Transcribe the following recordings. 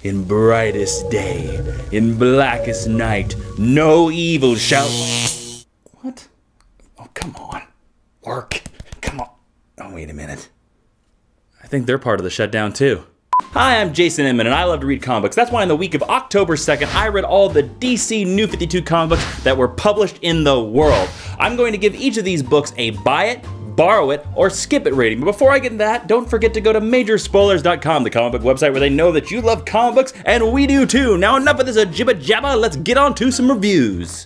In brightest day, in blackest night, no evil shall... What? Oh, come on. Work. Come on. Oh, wait a minute. I think they're part of the shutdown too. Hi, I'm Jason Inman, and I love to read comic books. That's why in the week of October 2nd, I read all the DC New 52 comic books that were published in the world. I'm going to give each of these books a buy it, borrow it, or skip it rating. But before I get into that, don't forget to go to majorspoilers.com, the comic book website where they know that you love comic books, and we do too. Now enough of this jibba jabba, let's get on to some reviews.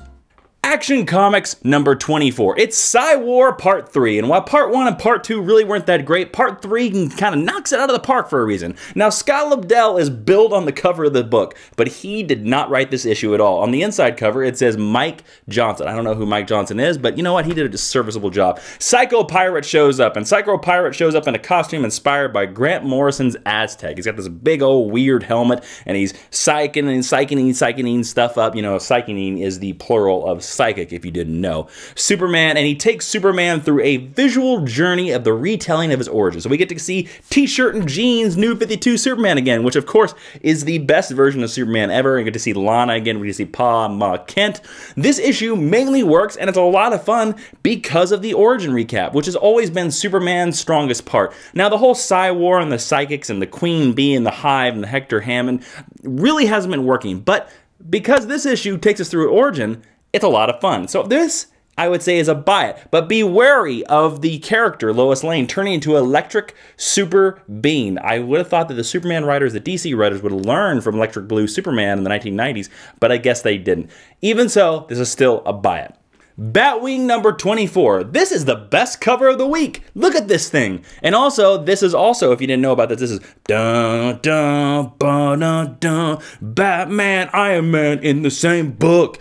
Action Comics number 24. It's Psy-War Part 3, and while Part 1 and Part 2 really weren't that great, Part 3 kind of knocks it out of the park for a reason. Now, Scott Lobdell is billed on the cover of the book, but he did not write this issue at all. On the inside cover, it says Mike Johnson. I don't know who Mike Johnson is, but you know what? He did a serviceable job. Psycho Pirate shows up, and Psycho Pirate shows up in a costume inspired by Grant Morrison's Aztec. He's got this big old weird helmet, and he's psyching stuff up. You know, psyching is the plural of psychic, if you didn't know. Superman, and he takes Superman through a visual journey of the retelling of his origins. So we get to see T-shirt and jeans, New 52 Superman again, which of course is the best version of Superman ever. We get to see Lana again, we get to see Pa Ma Kent. This issue mainly works, and it's a lot of fun because of the origin recap, which has always been Superman's strongest part. Now, the whole Psy-War and the Psychics and the Queen Bee and the Hive and the Hector Hammond really hasn't been working, but because this issue takes us through origin, it's a lot of fun. So this, I would say, is a buy it. But be wary of the character, Lois Lane, turning into Electric Super Bean. I would have thought that the Superman writers, the DC writers, would have learned from Electric Blue Superman in the 1990s, but I guess they didn't. Even so, this is still a buy it. Batwing number 24. This is the best cover of the week. Look at this thing. And also, this is also, if you didn't know about this is dun dun ba dun dun Batman, Iron Man in the same book.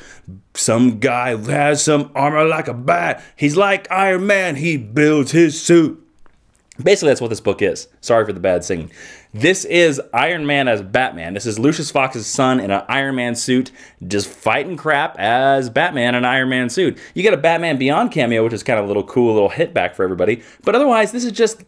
Some guy who has some armor like a bat. He's like Iron Man, he builds his suit. Basically, that's what this book is. Sorry for the bad singing. This is Iron Man as Batman. This is Lucius Fox's son in an Iron Man suit, just fighting crap as Batman in an Iron Man suit. You get a Batman Beyond cameo, which is kind of a little cool little hit back for everybody. But otherwise, this is just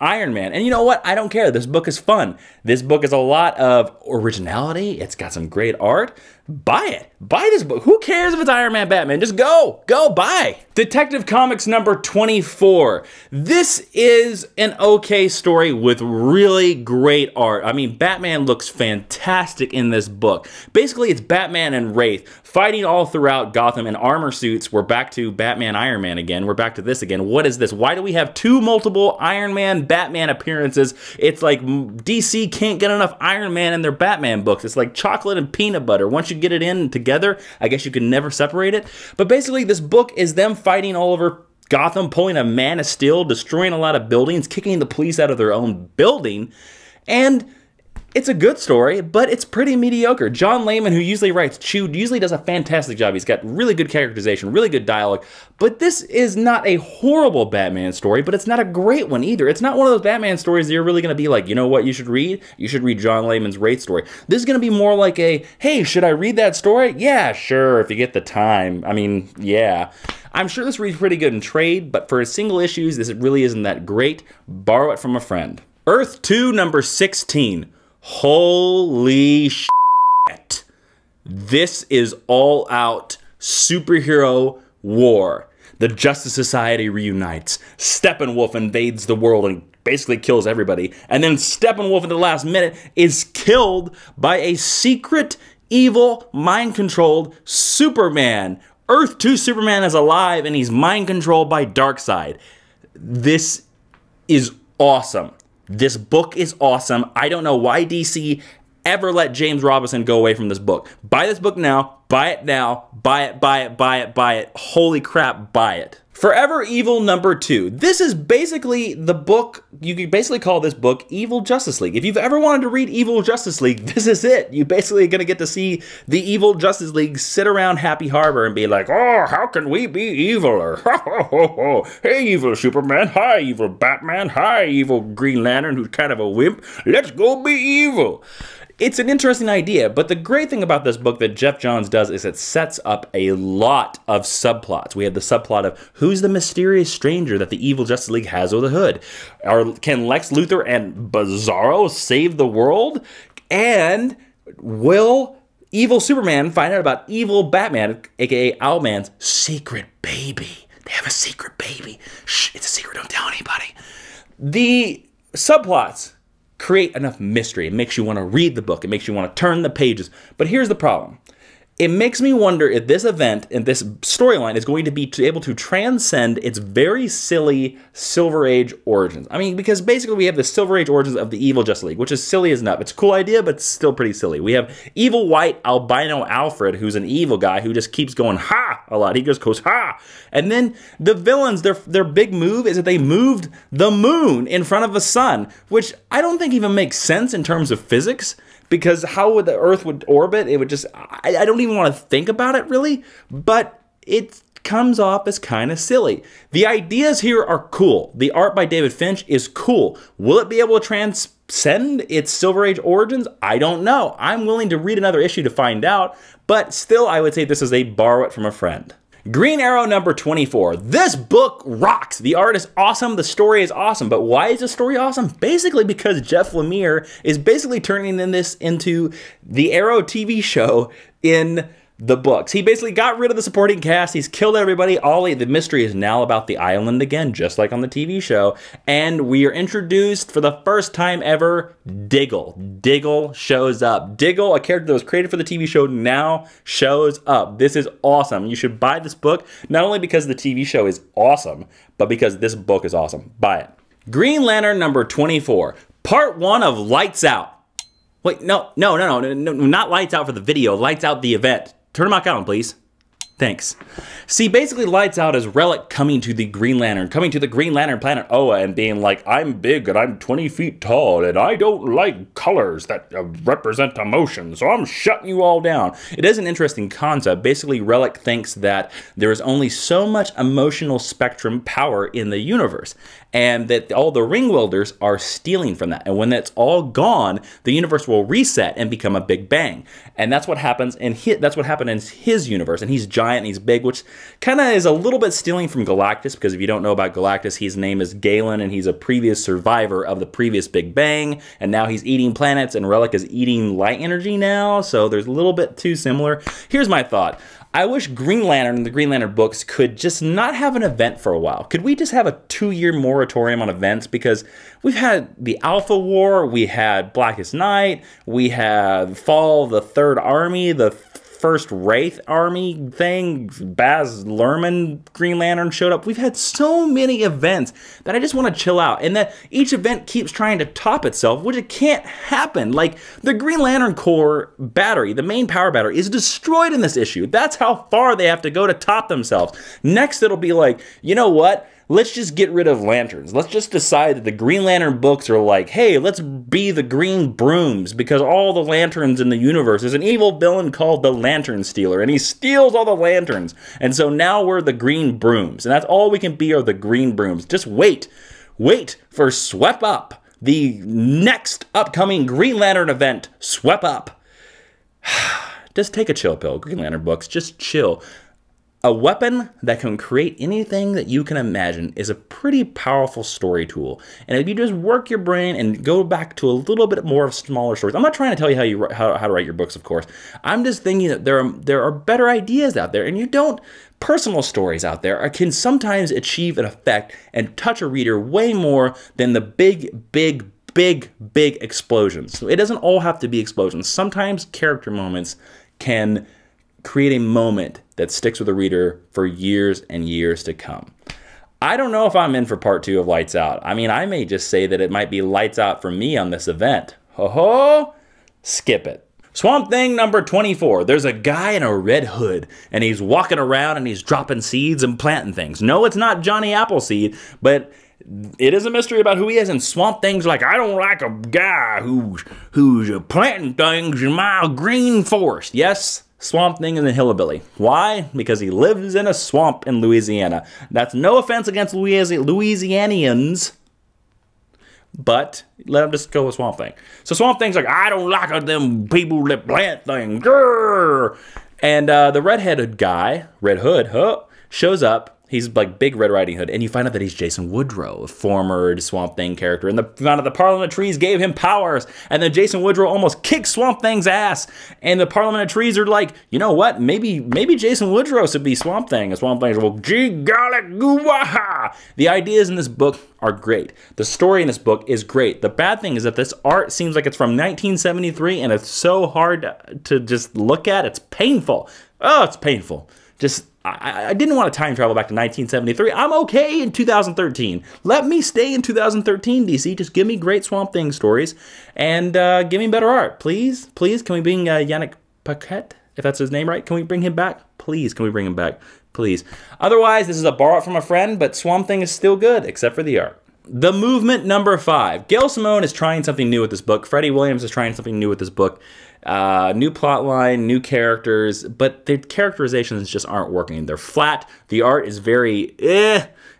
Iron Man. And you know what? I don't care. This book is fun. This book is a lot of originality. It's got some great art. Buy it. Buy this book. Who cares if it's Iron Man, Batman? Just go. Go buy. Detective Comics number 24. This is an okay story with really great art. I mean, Batman looks fantastic in this book. Basically, it's Batman and Wraith fighting all throughout Gotham in armor suits. We're back to Batman, Iron Man again. We're back to this again. What is this? Why do we have two multiple Iron Man, Batman appearances? It's like DC can't get enough Iron Man in their Batman books. It's like chocolate and peanut butter. Once you get it in together, I guess you can never separate it. But basically, this book is them fighting all over Gotham, pulling a Man of Steel, destroying a lot of buildings, kicking the police out of their own building, and it's a good story, but it's pretty mediocre. John Layman, who usually writes Chew, usually does a fantastic job. He's got really good characterization, really good dialogue, but this is not a horrible Batman story, but it's not a great one either. It's not one of those Batman stories that you're really going to be like, you know what you should read? You should read John Layman's Wraith story. This is going to be more like a, hey, should I read that story? Yeah, sure, if you get the time. I mean, yeah. I'm sure this reads pretty good in trade, but for single issues, this really isn't that great. Borrow it from a friend. Earth 2, number 16. Holy shit. This is all out superhero war. The Justice Society reunites. Steppenwolf invades the world and basically kills everybody. And then Steppenwolf in the last minute is killed by a secret, evil, mind-controlled Superman. Earth 2 Superman is alive and he's mind-controlled by Darkseid. This is awesome. This book is awesome. I don't know why DC ever let James Robinson go away from this book. Buy this book now. Buy it now. Buy it, buy it, buy it, buy it. Holy crap, buy it. Forever Evil number 2. This is basically the book, you could basically call this book Evil Justice League. If you've ever wanted to read Evil Justice League, this is it. You basically are going to get to see the Evil Justice League sit around Happy Harbor and be like, oh, how can we be eviler? Hey, evil Superman. Hi, evil Batman. Hi, evil Green Lantern, who's kind of a wimp. Let's go be evil. It's an interesting idea, but the great thing about this book that Jeff Johns does is it sets up a lot of subplots. We have the subplot of who's the mysterious stranger that the Evil Justice League has under the hood? Can Lex Luthor and Bizarro save the world? And will evil Superman find out about evil Batman, aka Owlman's secret baby? They have a secret baby. Shh, it's a secret, don't tell anybody. The subplots create enough mystery. It makes you want to read the book. It makes you want to turn the pages. But here's the problem. It makes me wonder if this event and this storyline is going to be able to transcend its very silly Silver Age origins. I mean, because basically we have the Silver Age origins of the evil Justice League, which is silly as nut. It's a cool idea, but it's still pretty silly. We have evil white albino Alfred, who's an evil guy who just keeps going ha a lot. He just goes ha. And then the villains, their big move is that they moved the moon in front of the sun, which I don't think even makes sense in terms of physics. Because how would the Earth would orbit? It would just, I don't even want to think about it really, but it comes off as kind of silly. The ideas here are cool. The art by David Finch is cool. Will it be able to transcend its Silver Age origins? I don't know. I'm willing to read another issue to find out, but still I would say this is a borrow it from a friend. Green Arrow number 24. This book rocks. The art is awesome. The story is awesome. But why is the story awesome? Basically because Jeff Lemire is basically turning this into the Arrow TV show in the books. He basically got rid of the supporting cast. He's killed everybody. The mystery is now about the island again, just like on the TV show. And we are introduced for the first time ever, Diggle. Diggle shows up. Diggle, a character that was created for the TV show, now shows up. This is awesome. You should buy this book, not only because the TV show is awesome, but because this book is awesome. Buy it. Green Lantern number 24, part 1 of Lights Out. Wait, no, not Lights Out for the video, Lights Out the event. Turn them back on, please. Thanks. See, basically Lights Out is Relic coming to the Green Lantern planet Oa and being like, I'm big and I'm 20 feet tall and I don't like colors that represent emotion, so I'm shutting you all down. It is an interesting concept. Basically, Relic thinks that there is only so much emotional spectrum power in the universe and that all the ring wielders are stealing from that. And when that's all gone, the universe will reset and become a big bang. And that's what happens in his universe. And he's giant and he's big, which kind of is a little bit stealing from Galactus, because if you don't know about Galactus, his name is Galen and he's a previous survivor of the previous Big Bang, and now he's eating planets and Relic is eating light energy now, so there's a little bit too similar. Here's my thought. I wish Green Lantern and the Green Lantern books could just not have an event for a while. Could we just have a 2-year moratorium on events? Because we've had the Alpha War, we had Blackest Night, we had Fall of the Third Army, the first Wraith Army thing, Baz Luhrmann Green Lantern showed up. We've had so many events that I just want to chill out, and that each event keeps trying to top itself, which it can't happen. Like, the Green Lantern core battery, the main power battery, is destroyed in this issue. That's how far they have to go to top themselves. Next, it'll be like, you know what? Let's just get rid of lanterns. Let's just decide that the Green Lantern books are like, hey, let's be the Green Brooms, because all the lanterns in the universe, there's an evil villain called the Lantern Stealer, and he steals all the lanterns. And so now we're the Green Brooms, and that's all we can be, are the Green Brooms. Just wait. Wait for Swept Up, the next upcoming Green Lantern event, Swept Up. Just take a chill pill, Green Lantern books, just chill. A weapon that can create anything that you can imagine is a pretty powerful story tool. And if you just work your brain and go back to a little bit more of smaller stories, I'm not trying to tell you how to write your books, of course. I'm just thinking that there are better ideas out there, and personal stories out there can sometimes achieve an effect and touch a reader way more than the big explosions. So it doesn't all have to be explosions. Sometimes character moments can create a moment that sticks with a reader for years and years to come. I don't know if I'm in for part 2 of Lights Out. I mean, I may just say that it might be Lights Out for me on this event. Ho-ho! Skip it. Swamp Thing number 24. There's a guy in a red hood, and he's walking around and he's dropping seeds and planting things. No, it's not Johnny Appleseed, but it is a mystery about who he is, and Swamp Thing's like, I don't like a guy who's planting things in my green forest. Yes, Swamp Thing is a hillbilly. Why? Because he lives in a swamp in Louisiana. That's no offense against Louisianians, but let him just go with Swamp Thing. So Swamp Thing's like, I don't like them people that plant things. Grrr. And the red-headed guy, Red Hood, shows up, He's like big Red Riding Hood, and you find out that he's Jason Woodrow, a former Swamp Thing character. And found out the Parliament of Trees gave him powers, and then Jason Woodrow almost kicked Swamp Thing's ass. And the Parliament of Trees are like, you know what? Maybe Jason Woodrow should be Swamp Thing. And Swamp Thing's well, gee golly goo wah. The ideas in this book are great. The story in this book is great. The bad thing is that this art seems like it's from 1973, and it's so hard to just look at. It's painful. Oh, it's painful. I didn't want to time travel back to 1973. I'm okay in 2013. Let me stay in 2013, DC. Just give me great Swamp Thing stories and give me better art. Please, please, can we bring Yannick Paquette, if that's his name right? Can we bring him back? Please, can we bring him back? Please. Otherwise, this is a borrow from a friend, but Swamp Thing is still good, except for the art. The Movement number 5. Gail Simone is trying something new with this book. Freddie Williams is trying something new with this book. New plot line, new characters, but the characterizations just aren't working. They're flat. The art is very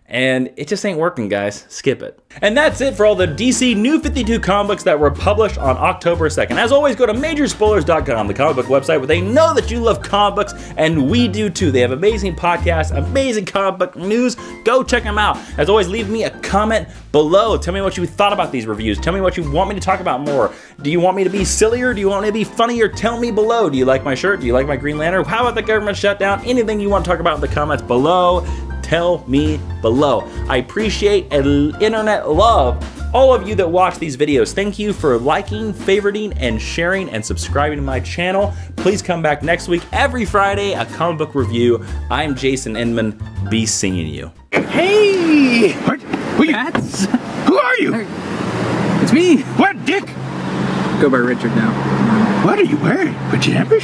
and it just ain't working, guys. Skip it. And that's it for all the DC New 52 comic books that were published on October 2nd. As always, go to majorspoilers.com, the comic book website where they know that you love comic books, and we do too. They have amazing podcasts, amazing comic book news. Go check them out. As always, leave me a comment below. Tell me what you thought about these reviews. Tell me what you want me to talk about more. Do you want me to be sillier? Do you want me to be funnier? Tell me below. Do you like my shirt? Do you like my Green Lantern? How about the government shutdown? Anything you want to talk about in the comments below, tell me below. I appreciate internet love all of you that watch these videos. Thank you for liking, favoriting, and sharing, and subscribing to my channel. Please come back next week, every Friday, a comic book review. I'm Jason Inman. Be seeing you. Hey! What? Who are you? It's me. What, Dick? Go by Richard now. What are you wearing? Pajamas?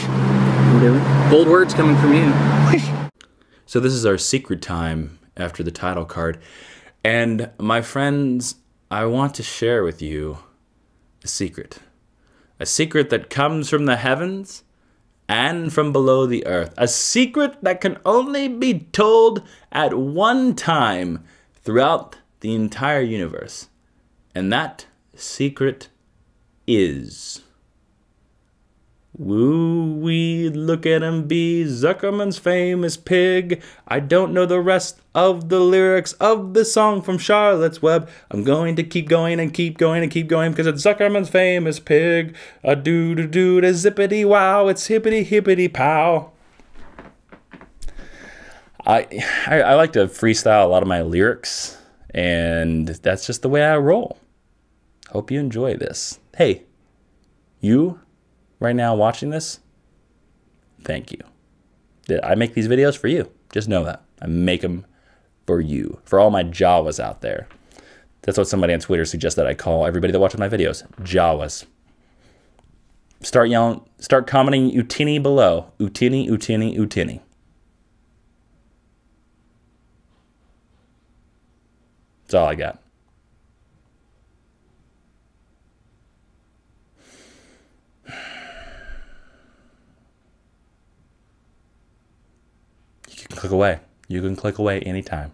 Whatever. Bold words coming from you. So this is our secret time after the title card. And my friends, I want to share with you a secret. A secret that comes from the heavens and from below the earth. A secret that can only be told at one time throughout the entire universe. And that secret is... Woo-wee, look at him be, Zuckerman's famous pig. I don't know the rest of the lyrics of the song from Charlotte's Web. I'm going to keep going and keep going and keep going because it's Zuckerman's famous pig. A doo-doo-doo, a zippity-wow, it's hippity-hippity-pow. I like to freestyle a lot of my lyrics, and that's just the way I roll. Hope you enjoy this. Hey, you... right now watching this, thank you. I make these videos for you. Just know that. I make them for you. For all my Jawas out there. That's what somebody on Twitter suggests that I call everybody that watches my videos. Jawas. Start yelling, start commenting Utini below. Utini, Utini, Utini. That's all I got. Click away. You can click away anytime.